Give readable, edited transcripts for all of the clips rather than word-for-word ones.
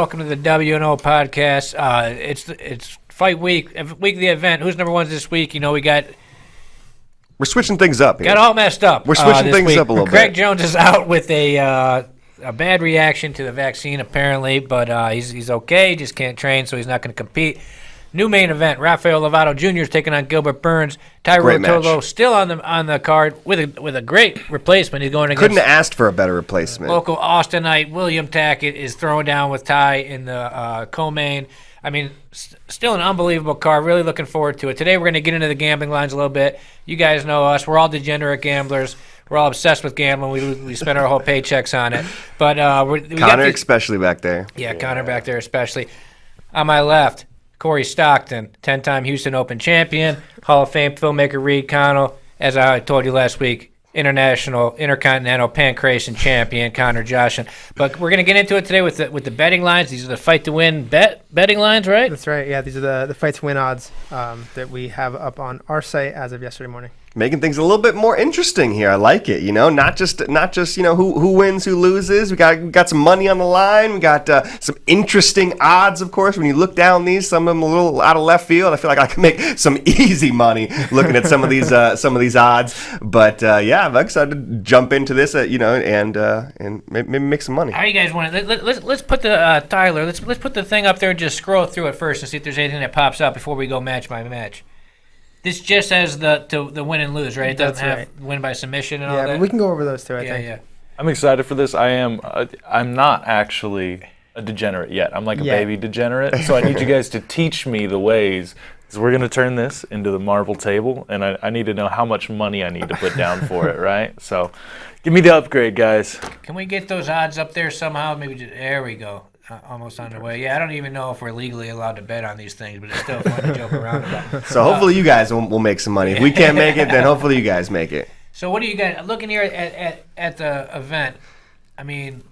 Welcome to the WNO podcast. It's fight week of the event. Who's number one this week? You know, we're switching things up here. Got all messed up. We're switching things up a little bit. Craig Jones is out with a bad reaction to the vaccine, apparently, but he's okay. Just can't train, so he's not going to compete. New main event: Rafael Lovato Jr. is taking on Gilbert Burns. Rotovo still on the card with a great replacement. He's going against. Couldn't have asked for a better replacement. Local Austinite William Tackett is throwing down with Ty in the co-main. I mean, still an unbelievable card. Really looking forward to it. Today we're going to get into the gambling lines a little bit. You guys know us. We're all degenerate gamblers. We're all obsessed with gambling. We spend our whole paychecks on it. But Connor especially back there. Yeah, Connor back there especially. On my left, Corey Stockton, 10-time Houston Open champion, Hall of Fame filmmaker Reed Connell, as I told you last week, Intercontinental Pancration champion Connor Joshin. But we're going to get into it today with the betting lines. These are the fight to win betting lines, right? That's right. Yeah, these are the fight to win odds that we have up on our site as of yesterday morning. Making things a little bit more interesting here. I like it. You know, not just who wins, who loses. We got some money on the line. We got some interesting odds, of course. When you look down these, some of them a little out of left field. I feel like I can make some easy money looking at some of these odds. But yeah, I'm excited to jump into this. And maybe make some money. How do you guys want it? Let's put the Tyler. Let's put the thing up there and just scroll through it first and see if there's anything that pops up before we go match by match. This just has the win and lose, right? It doesn't have win by submission and all that. Yeah, we can go over those too, I think. Yeah. I'm excited for this. I'm not actually a degenerate yet. I'm like a baby degenerate. So I need you guys to teach me the ways. So we're going to turn this into the marble table, and I need to know how much money I need to put down for it, right? So give me the upgrade, guys. Can we get those odds up there somehow? There we go. Almost on the way. Yeah, I don't even know if we're legally allowed to bet on these things, but it's still fun to joke around about. So hopefully you guys will make some money. If we can't make it, then hopefully you guys make it. So what do you guys looking here at the event? I mean,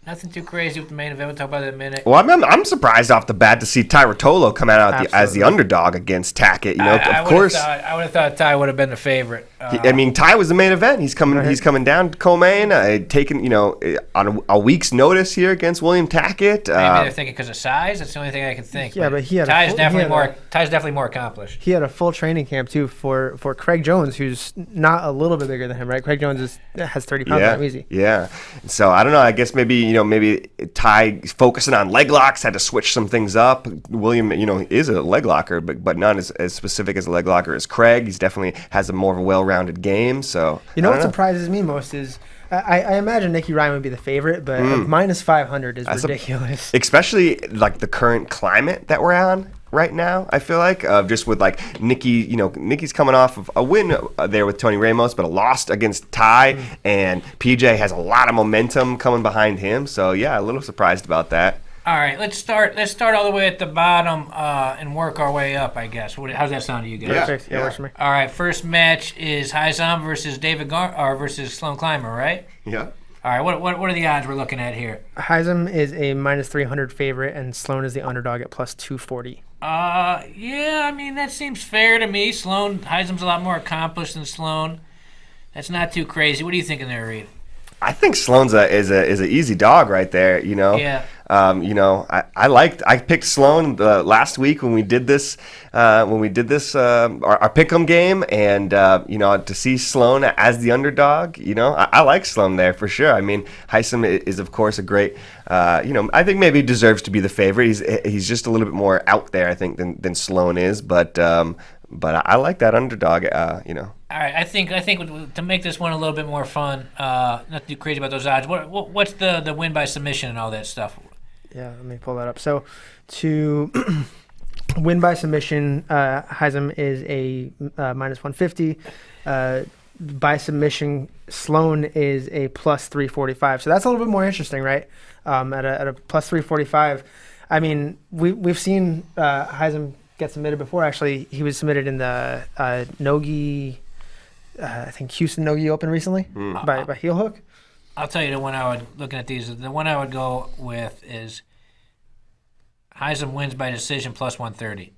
nothing too crazy with the main event. We'll talk about it in a minute. Well, I'm surprised off the bat to see Ty Rotolo come out as the underdog against Tackett. You know, of course. I would have thought Ty would have been the favorite. Ty was the main event. He's coming down to co-main, taking on a week's notice here against William Tackett. Maybe they're thinking because of size. That's the only thing I can think. Yeah, but Ty's definitely more accomplished. He had a full training camp too for Craig Jones, who's not a little bit bigger than him, right? Craig Jones has 30 pounds on him easy. Yeah. So I don't know. I guess maybe Ty focusing on leg locks, had to switch some things up. William, is a leg locker, but not as specific as a leg locker as Craig. He's definitely has a more of a well-rounded game. So what surprises me most is I imagine Nicky Ryan would be the favorite, but minus 500 is ridiculous. Especially like the current climate that we're on right now. I feel like just with like Nicky, Nicky's coming off of a win there with Tony Ramos, but a loss against Ty, and PJ has a lot of momentum coming behind him. So yeah, a little surprised about that. All right, let's start all the way at the bottom and work our way up, I guess. How's that sound to you guys? Yeah, works for me. All right, first match is Heisman versus versus Sloan Clymer, right? Yeah. All right, what are the odds we're looking at here? Heisman is a minus 300 favorite, and Sloan is the underdog at plus 240. Yeah, I mean, that seems fair to me. Heisman's a lot more accomplished than Sloan. That's not too crazy. What are you thinking there, Reed? I think Sloan's is an easy dog right there. Yeah. I picked Sloan last week when we did this our pick'em game, and to see Sloan as the underdog, I like Sloan there for sure. I mean, Heisman is of course a great, I think maybe he deserves to be the favorite. He's just a little bit more out there, I think, than Sloan is, but I like that underdog. All right, I think to make this one a little bit more fun, not too crazy about those odds. What's the win by submission and all that stuff? Yeah, let me pull that up. So to win by submission, Heisman is a minus 150. By submission, Sloan is a plus 345. So that's a little bit more interesting, right? At a plus 345. I mean, we've seen Heisman get submitted before. Actually, he was submitted in the Nogi. I think Houston Nogi Open recently by heel hook. I'll tell you looking at these, the one I would go with is Heisman wins by decision plus 130.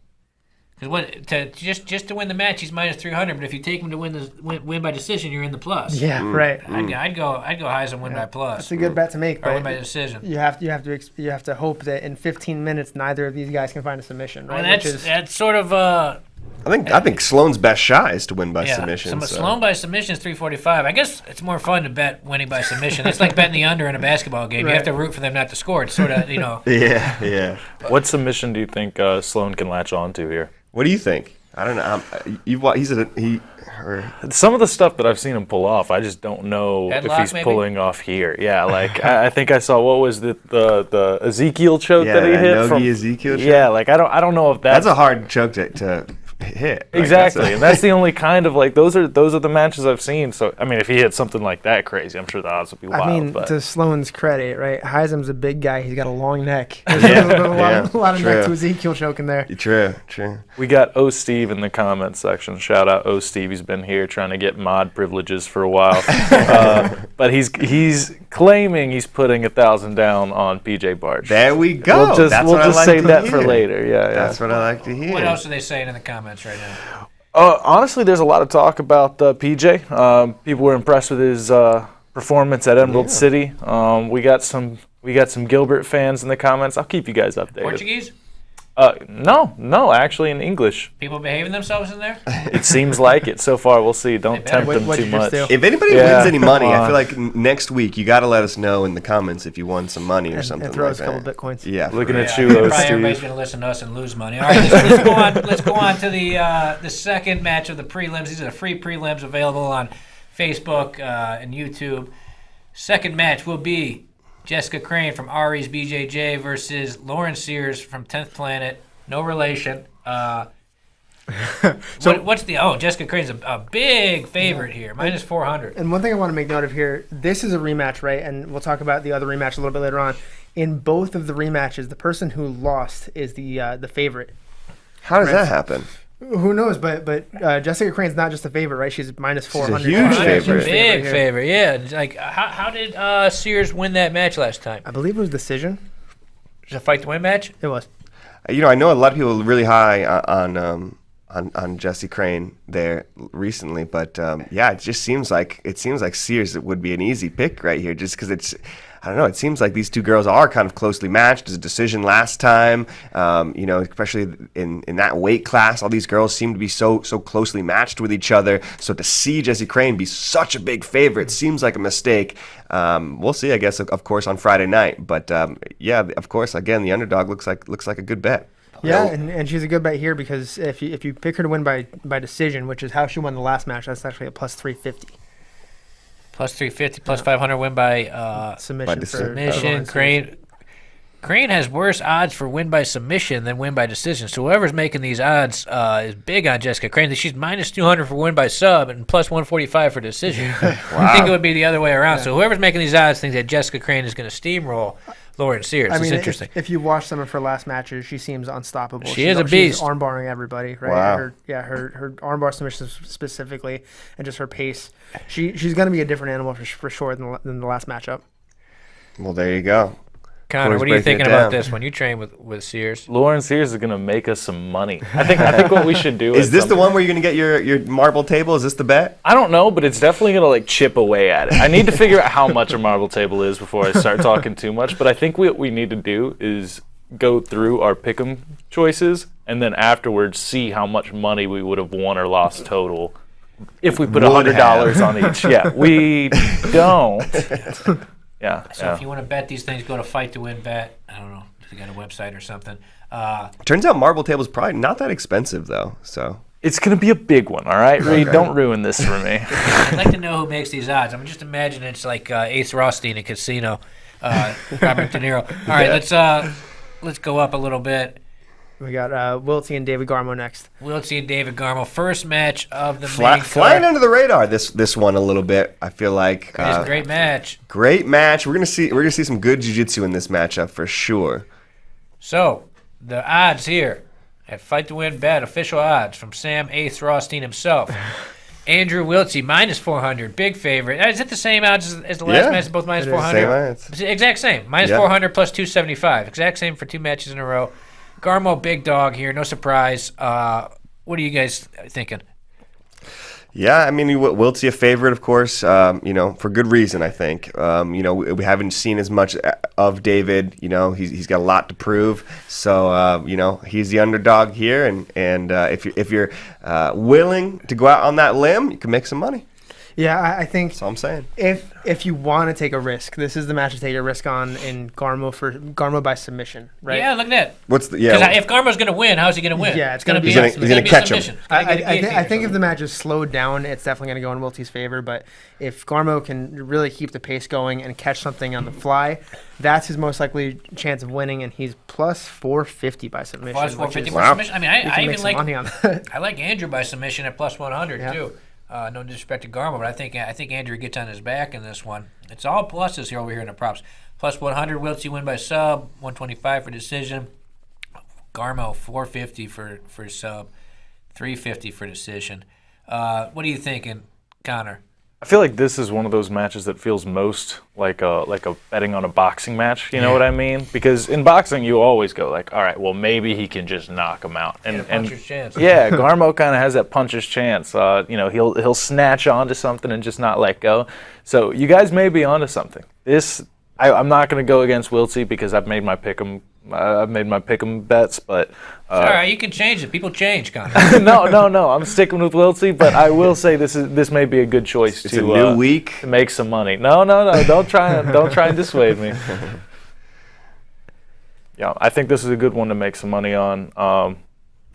Because just to win the match, he's minus 300. But if you take him to win by decision, you're in the plus. Yeah, right. I'd go Heisman win by plus. That's a good bet to make. Or But win by decision. you have to hope that in 15 minutes neither of these guys can find a submission, right? Well, that's sort of I think Sloan's best shot is to win by submission. Sloan by submission is 345. I guess it's more fun to bet winning by submission. It's like betting the under in a basketball game. Right. You have to root for them not to score. It's sort of Yeah. What submission do you think Sloan can latch on to here? What do you think? I don't know. Some of the stuff that I've seen him pull off, I just don't know Headlock, if he's maybe? pulling off here. Yeah, like I think I saw what was the Ezekiel choke that he hit Nogi Ezekiel choke. Yeah, like I don't know if That's a hard choke to hit. Like, exactly, and that's the only kind of like those are the matches I've seen. So I mean, if he hit something like that crazy, I'm sure the odds would be wild. I mean, but to Sloan's credit, right? Heisman's a big guy. He's got a long neck. There's a lot of neck to Ezekiel choking there. True. we got O Steve in the comments section. Shout out O Steve. He's been here trying to get mod privileges for a while, but he's claiming he's putting 1,000 down on PJ Barch. There we go. We'll just like save to that hear. for later. Yeah. That's what I like to hear. What else are they saying in the comments right now? Honestly, there's a lot of talk about PJ. People were impressed with his performance at Emerald City. We got some Gilbert fans in the comments. I'll keep you guys updated. Portuguese? No, actually in English. People behaving themselves in there? It seems like it so far. We'll see. Don't tempt them What'd too you just much. do? If anybody Yeah, wins any money, come I feel on. like next week you got to let us know in the comments if you won some money or something And throw like us a couple that. bitcoins. Yeah. Looking at Yeah, you, O probably everybody's Steve. going to listen to us and lose money. All right, let's go on. Let's go on to the second match of the prelims. These are the free prelims available on Facebook and YouTube. Second match will be Jessica Crane from Ari's BJJ versus Lauren Sears from 10th Planet. No relation. Jessica Crane's a big favorite here, minus 400. And one thing I want to make note of here, this is a rematch, right? And we'll talk about the other rematch a little bit later on. In both of the rematches, the person who lost is the favorite. How does that happen? Who knows? But Jessica Crane's not just a favorite, right? She's minus 400. huge favorite. Big here. favorite, yeah. It's like, how did Sears win that match last time? I believe it was decision. Was it a fight to win match? It was. I know a lot of people are really high on Jessie Crane there recently, but it just seems like Sears would be an easy pick right here, just because I don't know. It seems like these two girls are kind of closely matched. There's a decision last time, especially in that weight class. All these girls seem to be so closely matched with each other. So to see Jessie Crane be such a big favorite seems like a mistake. We'll see, I guess, of course, on Friday night. But of course, again, the underdog looks like a good bet. Yeah, and she's a good bet here because if you pick her to win by decision, which is how she won the last match, that's actually a plus 350. Plus 350, plus 500 win by Submission. by for submission. Lauren Sears. Crane has worse odds for win by submission than win by decision. So whoever's making these odds is big on Jessica Crane. She's minus 200 for win by sub and plus 145 for decision. I think it would be the other way around. So whoever's making these odds thinks that Jessica Crane is going to steamroll Lauren Sears. I mean, it's interesting. If you watch some of her last matches, she seems unstoppable. She is a beast. She's armbarring everybody, right? Wow. Her armbar submissions specifically, and just her pace. She's going to be a different animal for sure than the last matchup. Well, there you go. Connor, Corey's what are you breaking thinking it about down. this when you train with Sears? Lauren Sears is gonna make us some money. I think what we should do Is this the one where you're going to get your marble table? Is this the bet? I don't know, but it's definitely gonna like chip away at it. I need to figure out how much a marble table is before I start talking too much. But I think what we need to do is go through our pick'em choices and then afterwards see how much money we would have won or lost total if we put Would $100 on each. Yeah, we don't. Yeah. So if you want to bet these things, go to Fight to Win Bet. I don't know if they got a website or something. Turns out marble table's probably not that expensive, though. So It's gonna be a big one, all right, Reed. Don't ruin this for me. I'd like to know who makes these odds. I'm just imagining it's like Ace Rothstein in Casino, Robert De Niro. All right, let's go up a little bit. We got Wiltsy and David Garmo next. Wiltsy and David Garmo, first match of the main flying card. under the radar this one a little bit. I feel like It's a great match. great match. We're gonna see some good jiu-jitsu in this matchup for sure. So the odds here at Fight to Win Bet, official odds from Sam Ace Rothstein himself. Andrew Wiltsy, minus 400, big favorite. Is it the same odds as the last Yeah, match? Both minus it is. 400? Same odds. Exact same. Minus Yeah. 400 plus 275. Exact same for two matches in a row. Garmo, big dog here. No surprise. What are you guys thinking? Yeah, I mean, Wiltse a favorite, of course, for good reason, I think. We haven't seen as much of David. He's got a lot to prove. So, he's the underdog here. And if you're willing to go out on that limb, you can make some money. Yeah, I think that's all I'm saying. If you want to take a risk, this is the match to take a risk on in Garmo by submission, right? Yeah, look at that. Because if Garmo's going to win, how's he going to win? Yeah, it's going to be. He's going to catch him. I think if the match is slowed down, it's definitely going to go in Wiltse's favor. But if Garmo can really keep the pace going and catch something on the fly, that's his most likely chance of winning, and he's plus 450 by submission. Plus 450 by submission. I mean, I even like money on that. I like Andrew by submission at plus 100 too. No disrespect to Garmo, but I think Andrew gets on his back in this one. It's all pluses here over here in the props. Plus 100, Wiltse win by sub, 125 for decision. Garmo 450 for sub, 350 for decision. What are you thinking, Connor? I feel like this is one of those matches that feels most like a betting on a boxing match. You know what I mean? Because in boxing, you always go like, all right, well maybe he can just knock him out. And puncher's chance. Yeah, Garmo kind of has that puncher's chance. He'll snatch onto something and just not let go. So you guys may be onto something. I'm not going to go against Wiltse because I've made my pick'em bets, but all right, you can change it. People change, Connor. No. I'm sticking with Wiltse, but I will say this may be a good choice it's a new week to make some money. No. Don't try and dissuade me. Yeah, I think this is a good one to make some money on.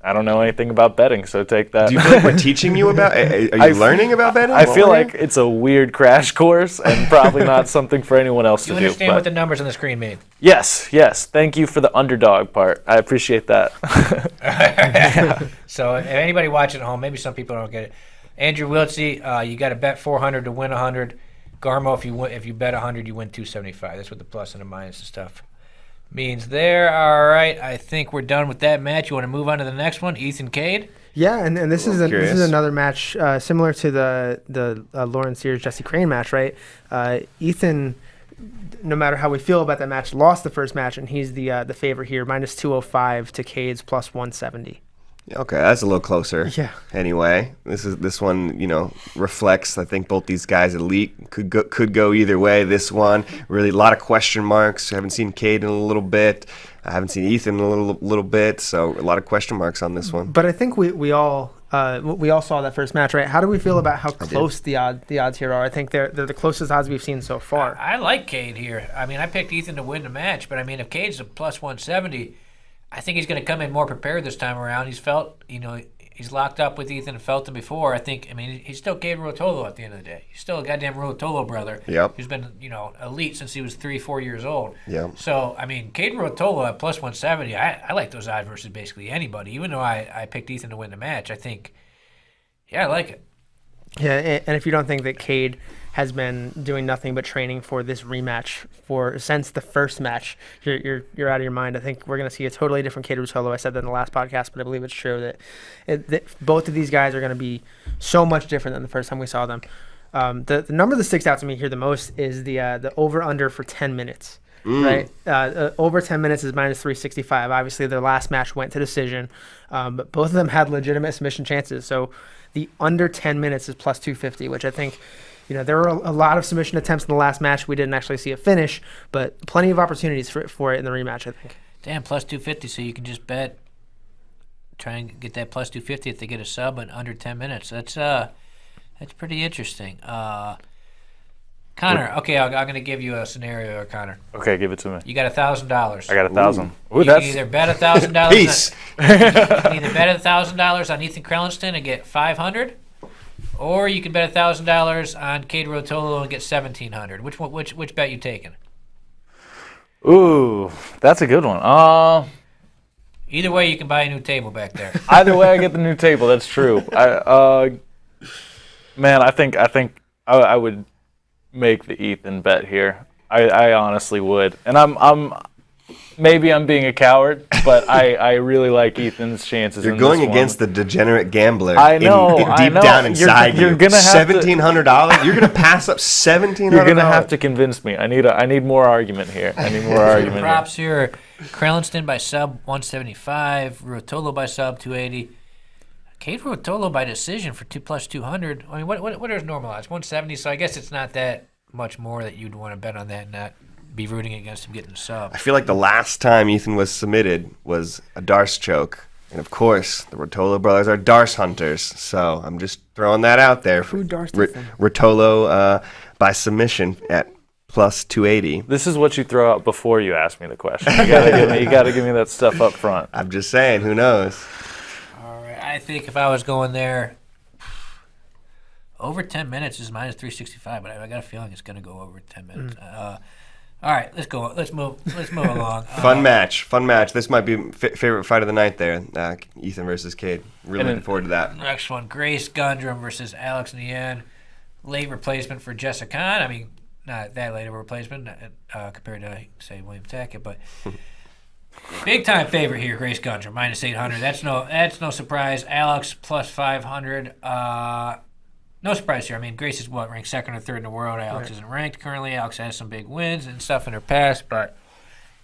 I don't know anything about betting, so take that. Do you feel like we're teaching you about? Are you learning about betting? I feel like it's a weird crash course and probably not something for anyone else to do. You understand what the numbers on the screen mean? Yes. Thank you for the underdog part. I appreciate that. So if anybody watching at home, maybe some people don't get it. Andrew Wiltse, you got to bet 400 to win 100. Garmo, if you bet 100, you win 275. That's what the plus and the minus and stuff means there. All right, I think we're done with that match. You want to move on to the next one, Ethan Cade? Yeah, and this is another match similar to the Lauren Sears Jesse Crane match, right? Ethan, no matter how we feel about that match, lost the first match, and he's the favorite here, minus 205 to Cade's plus 170. Okay, that's a little closer. Yeah. Anyway, this one, reflects. I think both these guys elite could go either way. This one really a lot of question marks. I haven't seen Cade in a little bit. I haven't seen Ethan in a little bit. So a lot of question marks on this one. But I think we all saw that first match, right? How do we feel about how close the odds here are? I think they're the closest odds we've seen so far. I like Cade here. I mean, I picked Ethan to win the match, but I mean, if Cade's a plus 170. I think he's going to come in more prepared this time around. He's locked up with Ethan and felt him before. He's still Cade Ruotolo at the end of the day. He's still a goddamn Ruotolo brother. Yep. Who's been, elite since he was 3-4 years old. Yep. So, Cade Ruotolo at plus 170, I like those odds versus basically anybody. Even though I picked Ethan to win the match, I think, I like it. Yeah, and if you don't think that Cade has been doing nothing but training for this rematch since the first match, you're out of your mind. I think we're going to see a totally different Cade Ruotolo. I said that in the last podcast, but I believe it's true that both of these guys are going to be so much different than the first time we saw them. The number that sticks out to me here the most is the over-under for 10 minutes. Right? Over 10 minutes is minus 365. Obviously, their last match went to decision, but both of them had legitimate submission chances. So the under 10 minutes is plus 250, which I think, there were a lot of submission attempts in the last match. We didn't actually see a finish, but plenty of opportunities for it in the rematch, I think. Damn, plus 250, so you can just try and get that plus 250 if they get a sub in under 10 minutes. That's pretty interesting. Connor, okay, I'm going to give you a scenario, Connor. Okay, give it to me. You got $1,000. I got 1,000. You can either bet $1,000. Peace. You can either bet $1,000 on Ethan Krellinston and get $500, or you can bet $1,000 on Cade Ruotolo and get $1,700. Which bet you taking? Ooh, that's a good one. Either way, you can buy a new table back there. Either way, I get the new table. That's true. I think I would make the Ethan bet here. I honestly would, and I'm maybe I'm being a coward, but I really like Ethan's chances. You're going against the degenerate gambler. I know. Deep down inside you're gonna have $1,700. You're gonna pass up $1,700. You're gonna have to convince me. I need more argument here. I need more argument. Props here. Krellinston by sub 175. Ruotolo by sub 280. Kate Ruotolo by decision for 2+200. I mean, what is normal odds? 170. So I guess it's not that much more that you'd want to bet on that and not be rooting against him getting a sub. I feel like the last time Ethan was submitted was a Darce choke. And of course, the Ruotolo brothers are Darce hunters. So I'm just throwing that out there. Who Darce did them? Ruotolo by submission at plus 280. This is what you throw out before you ask me the question. You gotta give me that stuff up front. I'm just saying, who knows? All right. I think if I was going there, over 10 minutes is minus 365, but I got a feeling it's going to go over 10 minutes. All right, let's go. Let's move along. Fun match. This might be favorite fight of the night there. Ethan versus Cade. Really looking forward to that. Next one, Grace Gundrum versus Alex Nguyen. Late replacement for Jessica Kahn. I mean, not that late of a replacement compared to, say, William Tackett, but big time favorite here, Grace Gundrum, minus 800. That's no surprise. Alex plus 500. No surprise here. I mean, Grace is ranked second or third in the world. Alex isn't ranked currently. Alex has some big wins and stuff in her past, but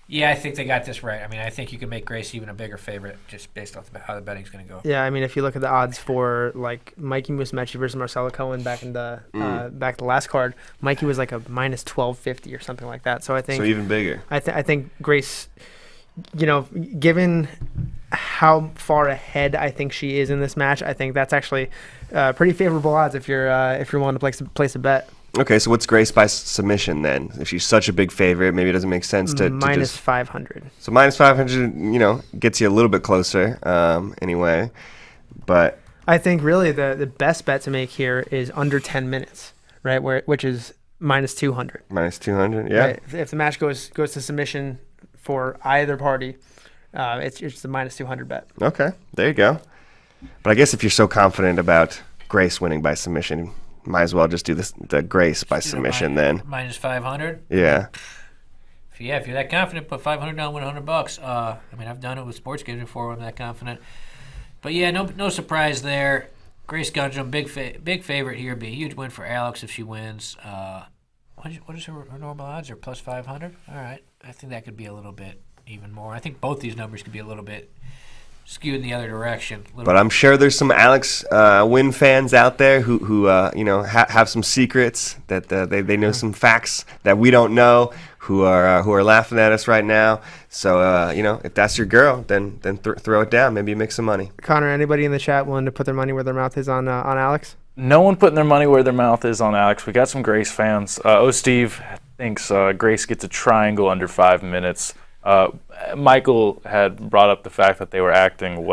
yeah, I think they got this right. I mean, I think you can make Grace even a bigger favorite just based off how the betting's going to go. Yeah, I mean, if you look at the odds for like Mikey Musumeci versus Marcelo Cohen back in the last card, Mikey was like a minus 1250 or something like that. So I think even bigger. I think Grace, given how far ahead I think she is in this match, I think that's actually pretty favorable odds if you're willing to place a bet. Okay, so what's Grace by submission then? If she's such a big favorite, maybe it doesn't make sense to minus just 500. So minus 500, gets you a little bit closer anyway. But I think really the best bet to make here is under 10 minutes, right? Which is minus 200. Minus 200, yeah. Right? If the match goes to submission for either party, it's a minus 200 bet. Okay, there you go. But I guess if you're so confident about Grace winning by submission, might as well just do the Grace by submission then. Minus 500? Yeah. If you're that confident, put 500 down, win $100. I mean, I've done it with sports games before when I'm that confident. But yeah, no surprise there. Grace Gundrum, big favorite here. Be a huge win for Alex if she wins. What is her normal odds? Or plus 500? All right. I think that could be a little bit even more. I think both these numbers could be a little bit skewed in the other direction. But I'm sure there's some Alex Wynn fans out there who have some secrets that they know some facts that we don't know, who are laughing at us right now. So if that's your girl, then throw it down. Maybe you make some money. Connor, anybody in the chat willing to put their money where their mouth is on Alex? No one putting their money where their mouth is on Alex. We got some Grace fans. Steve thinks Grace gets a triangle under 5 minutes. Michael had brought up the fact that they were acting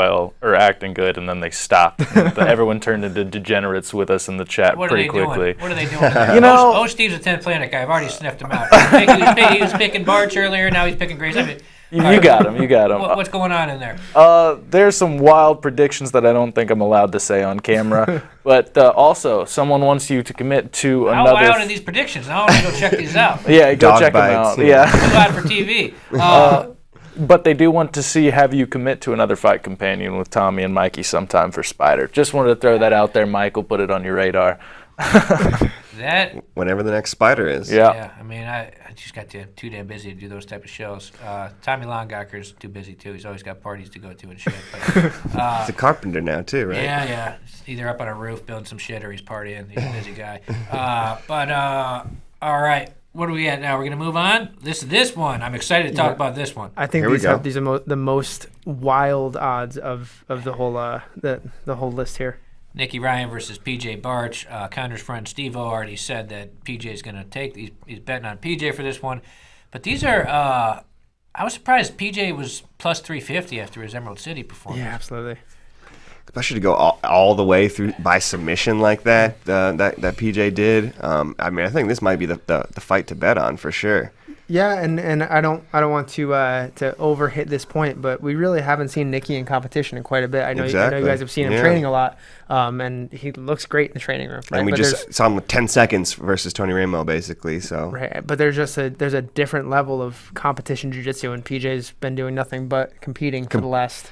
good, and then they stopped. Everyone turned into degenerates with us in the chat pretty quickly. What are they doing? Steve's a 10th Planet guy. I've already sniffed him out. He was picking Barch earlier. Now he's picking Grace. I mean, you got him. What's going on in there? There's some wild predictions that I don't think I'm allowed to say on camera. But also, someone wants you to commit to another. How wild are these predictions? I want to go check these out. Yeah, go Dog check bites, them out. Yeah. Go out for TV. But they do want to have you commit to another fight companion with Tommy and Mikey sometime for Spider. Just wanted to throw that out there, Michael. Put it on your radar. That whenever the next Spider is. Yeah. I mean, I just got too damn busy to do those type of shows. Tommy Longacher's too busy too. He's always got parties to go to and shit. But, he's a carpenter now too, right? Yeah. He's either up on a roof building some shit or he's partying. He's a busy guy. All right. What are we at now? We're gonna move on. This one. I'm excited to talk about this one. I think these are the most wild odds of the whole the whole list here. Nikki Ryan versus PJ Barch. Connor's friend Steve-O already said that PJ is going to take these. He's betting on PJ for this one. But these are, I was surprised PJ was plus 350 after his Emerald City performance. Yeah, absolutely. Especially to go all the way through by submission like that PJ did. I mean, I think this might be the fight to bet on for sure. Yeah, and I don't want to overhit this point, but we really haven't seen Nikki in competition in quite a bit. I know you guys have seen him training a lot, and he looks great in the training room. Right? And we just saw him with 10 seconds versus Tony Ramo, basically. So right, but there's a different level of competition jiu-jitsu, and PJ's been doing nothing but competing for the last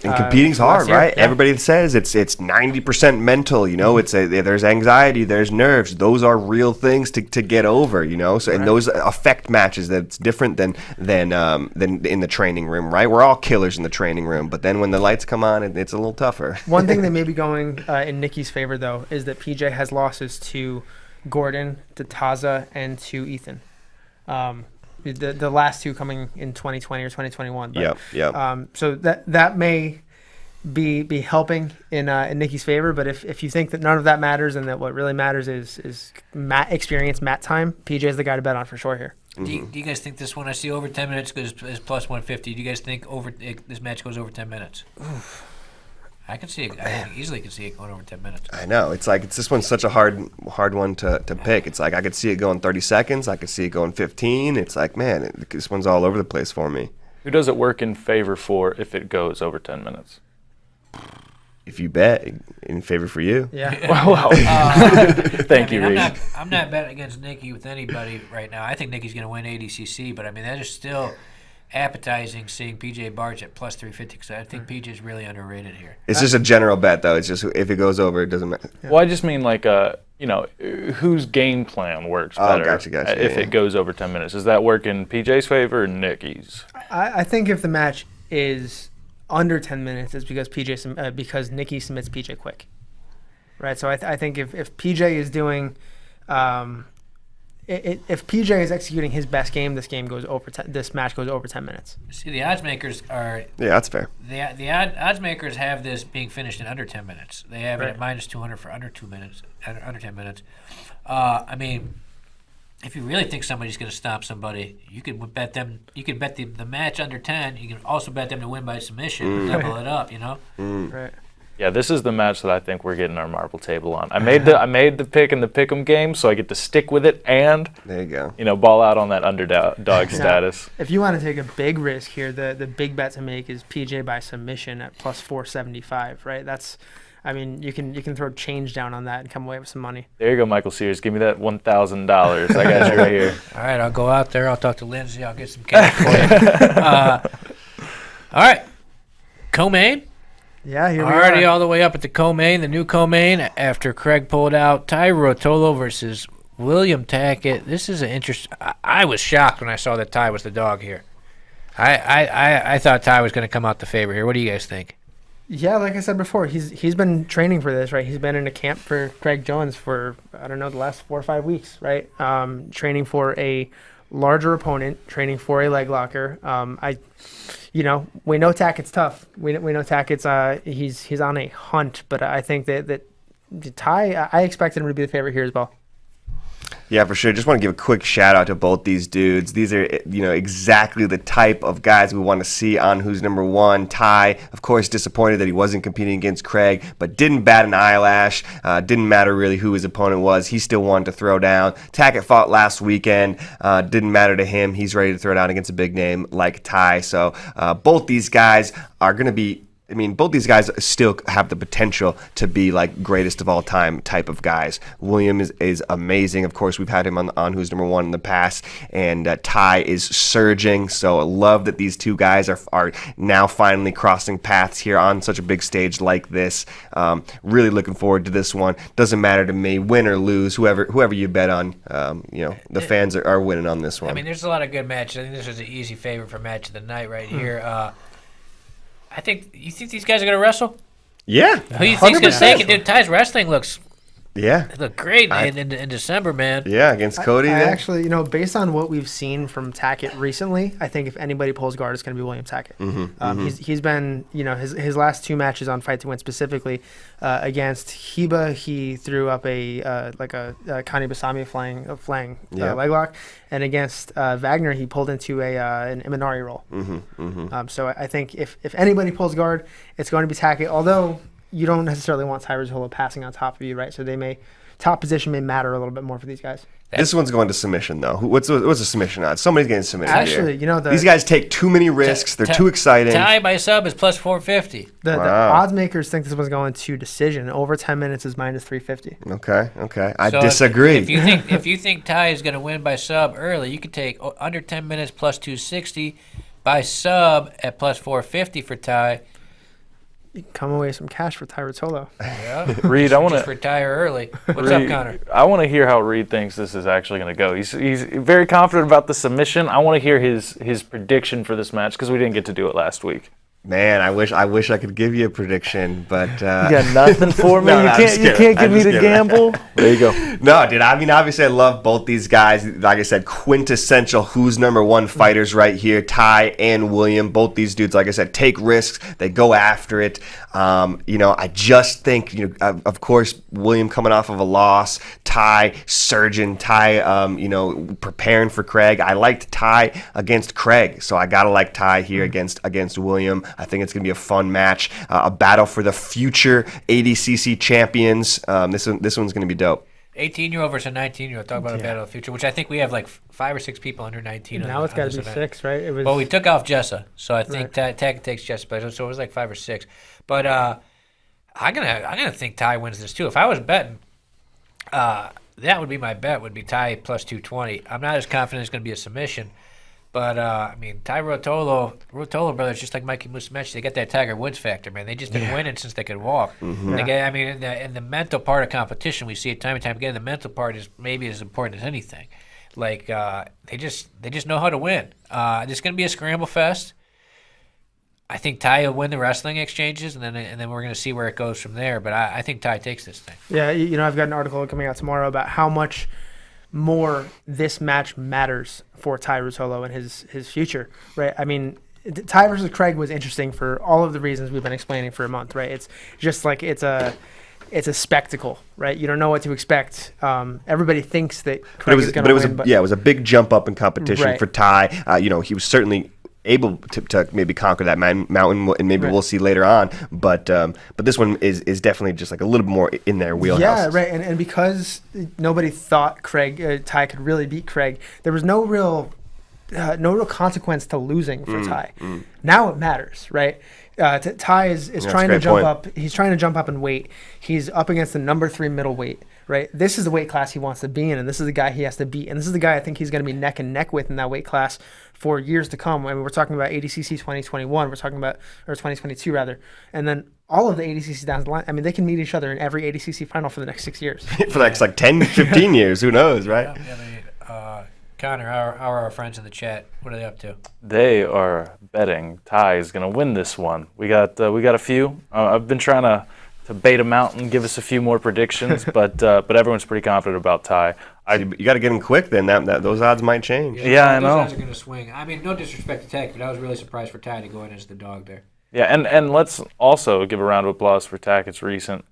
And competing's hard, year. right? Yeah. Everybody says it's 90% mental. There's anxiety, there's nerves. Those are real things to get over. So and those affect matches. That's different than in the training room, right? We're all killers in the training room, but then when the lights come on, it's a little tougher. One thing that may be going in Nikki's favor though is that PJ has losses to Gordon, to Taza, and to Ethan. The last two coming in 2020 or 2021. But, Yep. So that may be helping in Nikki's favor. But if you think that none of that matters and that what really matters is mat experience, mat time, PJ is the guy to bet on for sure here. Do you guys think this one, I see over 10 minutes is plus 150. Do you guys think this match goes over 10 minutes? I can see it. I easily can see it going over 10 minutes. I know. It's this one's such a hard one to pick. It's like I could see it going 30 seconds. I could see it going 15. It's like, man, this one's all over the place for me. Who does it work in favor for if it goes over 10 minutes? If you bet, in favor for you. Yeah. Wow. Thank you, Reed. I'm not betting against Nikki with anybody right now. I think Nikki's going to win ADCC, but I mean that is still appetizing seeing PJ Barch at plus 350 because I think PJ's really underrated here. It's just a general bet, though. It's just if it goes over, it doesn't matter. Well, I just mean like whose game plan works better Gotcha, if it goes over 10 minutes. Does that work in PJ's favor or Nikki's? I think if the match is under 10 minutes, it's because Nikki submits PJ quick, right? So I think if PJ is doing, if PJ is executing his best game, this match goes over 10 minutes. See, the odds makers are. Yeah, that's fair. The odds makers have this being finished in under 10 minutes. They have it at minus 200 for under 2 minutes, under 10 minutes. I mean, if you really think somebody's going to stop somebody, you could bet them. You could bet the match under 10. You can also bet them to win by submission, double it up. Right. Yeah, this is the match that I think we're getting our marble table on. I made the pick in the pick'em game, so I get to stick with it and There you go. ball out on that underdog status. If you want to take a big risk here, the big bet to make is PJ by submission at plus 475. Right. You can throw change down on that and come away with some money. There you go, Michael Sears. Give me that $1,000. I got you right here. All right, I'll go out there. I'll talk to Lindsay. I'll get some cash for you. All right, co-main. Yeah, here we Already are. all the way up at the co-main, the new co-main, after Craig pulled out Ty Rotolo versus William Tackett. This is an interesting. I was shocked when I saw that Ty was the dog here. I thought Ty was going to come out the favorite here. What do you guys think? Yeah, like I said before, he's been training for this, right? He's been in a camp for Craig Jones for, I don't know, the last 4 or 5 weeks, right? Training for a larger opponent, training for a leg locker. We know Tackett's tough. We know Tackett's he's on a hunt, but I think that Ty, I expected him to be the favorite here as well. Yeah, for sure. Just want to give a quick shout out to both these dudes. These are, exactly the type of guys we want to see on Who's Number One. Ty, of course, disappointed that he wasn't competing against Craig, but didn't bat an eyelash. Didn't matter really who his opponent was. He still wanted to throw down. Tackett fought last weekend. Didn't matter to him. He's ready to throw down against a big name like Ty. So both these guys are going to be. Both these guys still have the potential to be like greatest of all time type of guys. William is amazing. Of course, we've had him on Who's Number One in the past, and Ty is surging. So I love that these two guys are now finally crossing paths here on such a big stage like this. Really looking forward to this one. Doesn't matter to me, win or lose, whoever you bet on. The fans are winning on this one. There's a lot of good matches. I think this is an easy favorite for match of the night right here. You think these guys are going to wrestle? Yeah. Who do you think's going to take it? Dude, Ty's wrestling looks great in December, man. Yeah, against Cody. I actually, based on what we've seen from Tackett recently, I think if anybody pulls guard, it's going to be William Tackett. He's been, his last 2 matches on Fight to Win specifically against Heba, he threw up a Kani Basami flying leg lock, and against Wagner, he pulled into an Imanari roll. So I think if anybody pulls guard, it's going to be Tackett, although you don't necessarily want Ty Rotolo passing on top of you, right? So top position may matter a little bit more for these guys. This one's going to submission, though. What's the submission odds? Somebody's getting submitted Actually, here. These guys take too many risks. They're too exciting. Ty by sub is plus 450. The odds makers think this one's going to decision. Over 10 minutes is minus 350. Okay. I disagree. If you think Ty is going to win by sub early, you could take under 10 minutes plus 260, by sub at plus 450 for Ty. You can come away with some cash for Ty Ruotolo. Yeah. Reed, I want Just to retire early. What's up, Connor? I want to hear how Reed thinks this is actually going to go. He's very confident about the submission. I want to hear his prediction for this match because we didn't get to do it last week. Man, I wish I could give you a prediction, but You got nothing for me. No, you I'm just can't kidding. give I'm me just the kidding. gamble. There you go. No, dude. I mean, obviously, I love both these guys. Like I said, quintessential who's number one fighters right here. Ty and William. Both these dudes, like I said, take risks. They go after it. I just think, of course, William coming off of a loss. Ty surging. Ty, preparing for Craig. I liked Ty against Craig, so I gotta like Ty here against William. I think it's gonna be a fun match. A battle for the future ADCC champions. This one's gonna be dope. 18-year-old versus a 19-year-old. Talk about a battle of the future, which I think we have like 5 or 6 people under 19. Now it's got to be 6, right? It was. Well, we took off Jessa, so I think Tag takes Jessa, so it was like 5 or 6. But I'm gonna think Ty wins this too. If I was betting, that would be my bet. Would be Ty plus 220. I'm not as confident it's gonna be a submission. But, Ty Ruotolo brothers, just like Mikey Moose mentioned, they got that Tiger Woods factor, man. They just been winning since they could walk. Mm-hmm. In the mental part of competition, we see it time and time again. The mental part is maybe as important as anything. Like, they just know how to win. It's going to be a scramble fest. I think Ty will win the wrestling exchanges, and then we're going to see where it goes from there. But I think Ty takes this thing. Yeah, I've got an article coming out tomorrow about how much more this match matters for Ty Ruotolo and his future, right? I mean, Ty versus Craig was interesting for all of the reasons we've been explaining for a month, right? It's just like it's a spectacle, right? You don't know what to expect. Everybody thinks that Craig is going to win. It was a big jump up in competition Right. for Ty. He was certainly able to maybe conquer that mountain, and maybe we'll see later on. But this one is definitely just like a little bit more in their wheelhouse. Yeah, right. And because nobody thought Ty could really beat Craig, there was no real consequence to losing for Ty. Now it matters, right? Ty is trying to jump up. He's trying to jump up in weight. He's up against the number 3 middleweight, right? This is the weight class he wants to be in, and this is the guy he has to beat. And this is the guy I think he's going to be neck and neck with in that weight class for years to come. I mean, we're talking about ADCC 2021. We're talking about, or 2022 rather. And then all of the ADCCs down the line, I mean, they can meet each other in every ADCC final for the next 6 years. For the next 10, 15 years, who knows, right? Connor, how are our friends in the chat? What are they up to? They are betting Ty is going to win this one. We got a few. I've been trying to bait them out and give us a few more predictions, but everyone's pretty confident about Ty. You got to get him quick then. Those odds might change. Yeah, I know. Those guys are going to swing. I mean, no disrespect to Tech, but I was really surprised for Ty to go in as the dog there. Yeah, and let's also give a round of applause for Tackett's recent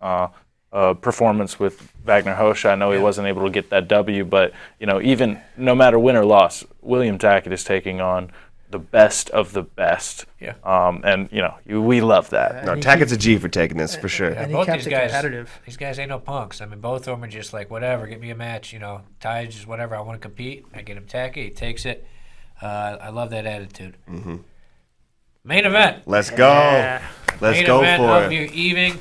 performance with Wagner Hosha. I know he wasn't able to get that W, but even no matter win or loss, William Tackett is taking on the best of the best. Yeah. And we love that. No, Tackett's a G for taking this for sure. And he Both kept these it guys, competitive. these guys ain't no punks. I mean, both of them are just like, whatever, get me a match. Ty just whatever. I want to compete. I get him Tackett. He takes it. I love that attitude. Mm-hmm. Main event. Let's go. Yeah. Let's Main go event for of it. your evening.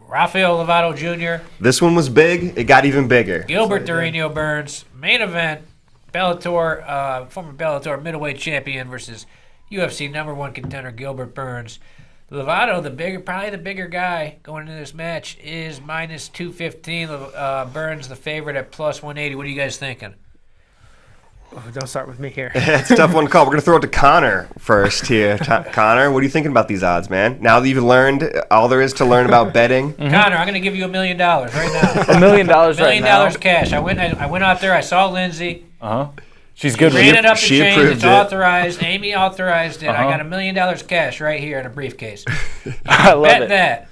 Rafael Lovato Jr., This one was big. It got even bigger. Gilbert Durinho Burns. Main event. Bellator, former Bellator middleweight champion versus UFC #1 contender Gilbert Burns. Lovato, probably the bigger guy going into this match, is minus 215. Burns the favorite at plus 180. What are you guys thinking? Oh, don't start with me here. It's a tough one to call. We're going to throw it to Connor first here. Connor, what are you thinking about these odds, man? Now that you've learned all there is to learn about betting. Connor, I'm going to give you $1 million right now. $1 million right $1 million now. cash. I went out there. I saw Lindsay. She's good with Ran you. it up the she chain. approved It's it. authorized. Amy authorized it. I got $1 million cash right here in a briefcase. I love Bet it. that.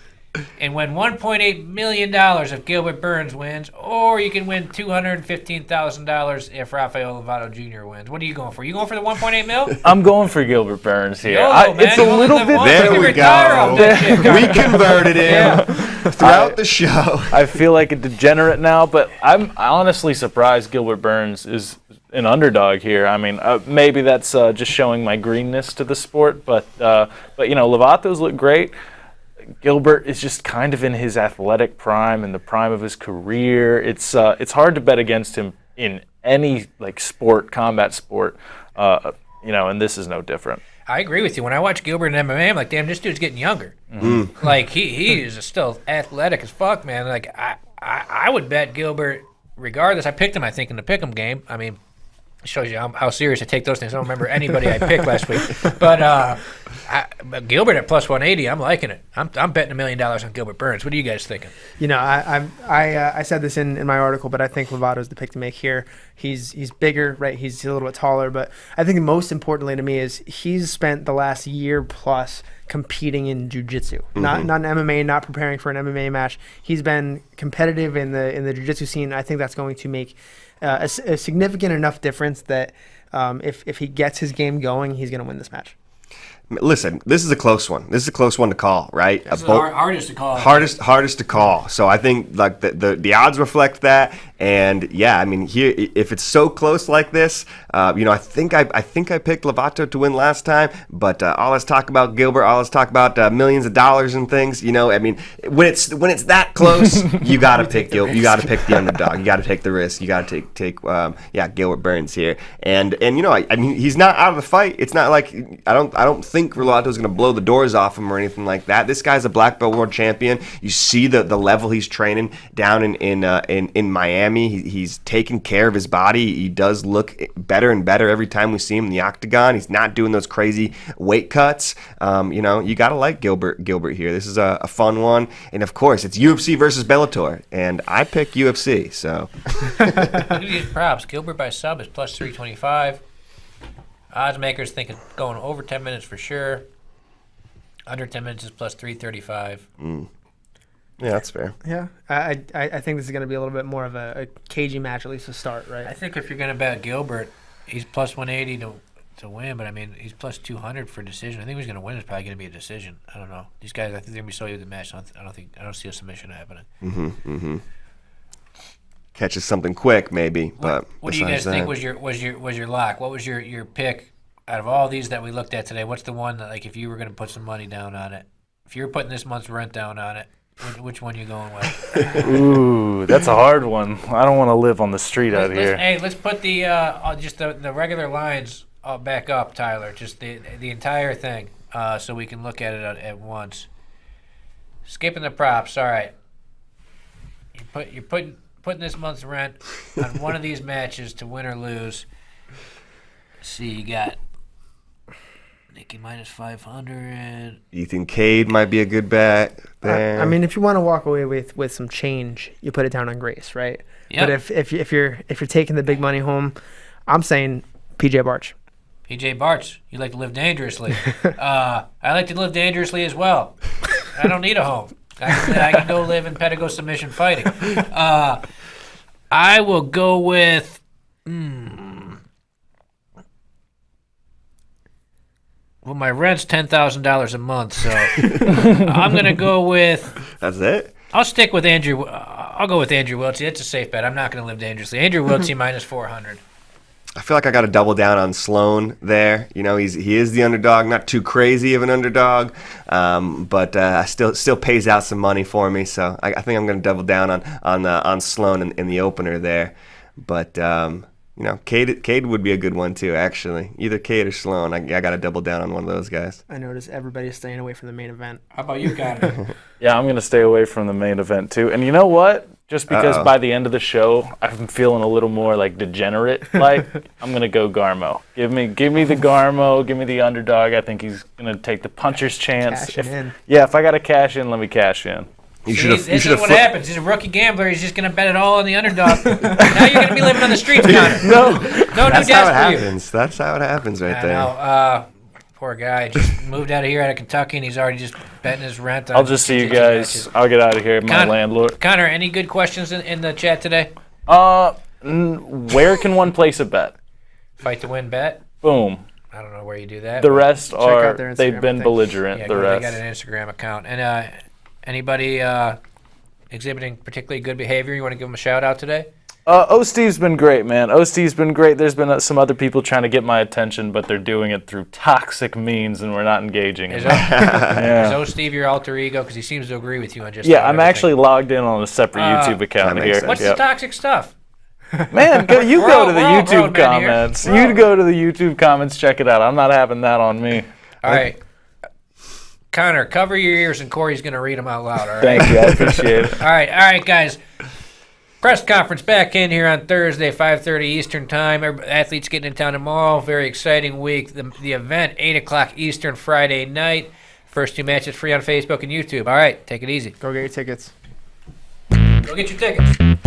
And win $1.8 million if Gilbert Burns wins, or you can win $215,000 if Rafael Lovato Jr. wins. What are you going for? You going for the 1.8 mil? I'm going for Gilbert Burns here. YOLO, man. It's You a only little live bit. once. There You can we retire go. off that shit, We Connor. converted him throughout the show. I feel like a degenerate now, but I'm honestly surprised Gilbert Burns is an underdog here. I mean, maybe that's just showing my greenness to the sport, but Lovato's look great. Gilbert is just kind of in his athletic prime, in the prime of his career. It's hard to bet against him in any sport, combat sport, and this is no different. I agree with you. When I watch Gilbert in MMA, I'm like, damn, this dude's getting younger. Like he is still athletic as fuck, man. Like I would bet Gilbert regardless. I picked him, I think, in the pick'em game. I mean, it shows you how serious I take those things. I don't remember anybody I picked last week. But Gilbert at plus 180, I'm liking it. I'm betting $1 million on Gilbert Burns. What are you guys thinking? You know, I said this in my article, but I think Lovato's the pick to make here. He's bigger, right? He's a little bit taller, but I think most importantly to me is he's spent the last year plus competing in jiu-jitsu, not in MMA, not preparing for an MMA match. He's been competitive in the jiu-jitsu scene. I think that's going to make a significant enough difference that if he gets his game going, he's going to win this match. Listen, this is a close one. This is a close one to call, right? This is the hardest to call. Hardest to call. So I think like the odds reflect that. And yeah, I mean, here if it's so close like this, I think I picked Lovato to win last time. But all let's talk about Gilbert. All let's talk about millions of dollars and things. I mean, when it's that close, you got to pick you got to pick the underdog. You got to take the risk. You got to take Gilbert Burns here. And I mean, he's not out of the fight. It's not like I don't think Lovato's going to blow the doors off him or anything like that. This guy's a black belt world champion. You see the level he's training down in Miami. He's taking care of his body. He does look better and better every time we see him in the octagon. He's not doing those crazy weight cuts. You got to like Gilbert here. This is a fun one. And of course, it's UFC versus Bellator. And I pick UFC, so. Look at these props. Gilbert by sub is plus 325. Odds makers think it's going over 10 minutes for sure. Under 10 minutes is plus 335. Yeah, that's fair. Yeah, I think this is going to be a little bit more of a cagey match, at least to start, right? I think if you're going to bet Gilbert, he's plus 180 to win, but I mean, he's plus 200 for decision. I think he's going to win. It's probably going to be a decision. I don't know. These guys, I think they're going to be so even the match. I don't see a submission happening. Catches something quick, maybe. But what do you guys think was your lock? What was your pick out of all these that we looked at today? What's the one that, like, if you were going to put some money down on it, if you were putting this month's rent down on it, which one you going with? Ooh, that's a hard one. I don't want to live on the street out here. Hey, let's put the just the regular lines back up, Tyler. Just the entire thing, so we can look at it at once. Skipping the props. All right. You're putting this month's rent on one of these matches to win or lose. Let's see, you got Nikki minus 500. You think Cade might be a good bet there? I mean, if you want to walk away with some change, you put it down on Grace, right? Yep. But if you're taking the big money home, I'm saying PJ Barch. PJ Barch, you like to live dangerously. I like to live dangerously as well. I don't need a home. I can go live in pedigo submission fighting. I will go with. Well, my rent's $10,000 a month, so I'm gonna go with. That's it. I'll stick with Andrew. I'll go with Andrew Wiltse. It's a safe bet. I'm not gonna live dangerously. Andrew Wiltse minus 400. I feel like I got to double down on Sloan there. He is the underdog, not too crazy of an underdog, but still pays out some money for me. So I think I'm going to double down on Sloan in the opener there. But Cade would be a good one too. Actually, either Cade or Sloan. I got to double down on one of those guys. I notice everybody's staying away from the main event. How about you, Connor? Yeah, I'm going to stay away from the main event too. And you know what? Just because by the end of the show, I'm feeling a little more like degenerate. Like I'm gonna go Garmo. Give me the Garmo. Give me the underdog. I think he's gonna take the puncher's chance. If I gotta cash in, let me cash in. This is what happens. He's a rookie gambler. He's just gonna bet it all on the underdog. Now you're gonna be living on the streets, Connor. No new That's desk how it for happens. you. That's how it happens right there. Know. Poor guy. Just moved out of Kentucky, and he's already just betting his rent. I'll just see you guys. Matches. I'll get out of here, my landlord. Connor, any good questions in the chat today? Where can one place a bet? Fight to win bet. Boom. I don't know where you do that. The rest they've been belligerent. Yeah, the rest. They got an Instagram account. And anybody exhibiting particularly good behavior, you want to give them a shout out today? Steve's been great, man. Steve's been great. There's been some other people trying to get my attention, but they're doing it through toxic means, and we're not engaging. Is Steve your alter ego? Because he seems to agree with you on just I'm everything. Actually logged in on a separate YouTube account here. What's the toxic stuff? Man, go to the YouTube comments. You go to the YouTube comments, check it out. I'm not having that on me. All right. Connor, cover your ears, and Corey's going to read them out loud, all right? Thank you. I appreciate it. All right, guys. Press conference back in here on Thursday, 5:30 Eastern Time. Athletes getting in town tomorrow. Very exciting week. The event, 8 o'clock Eastern, Friday night. First 2 matches free on Facebook and YouTube. All right, take it easy. Go get your tickets. Go get your tickets.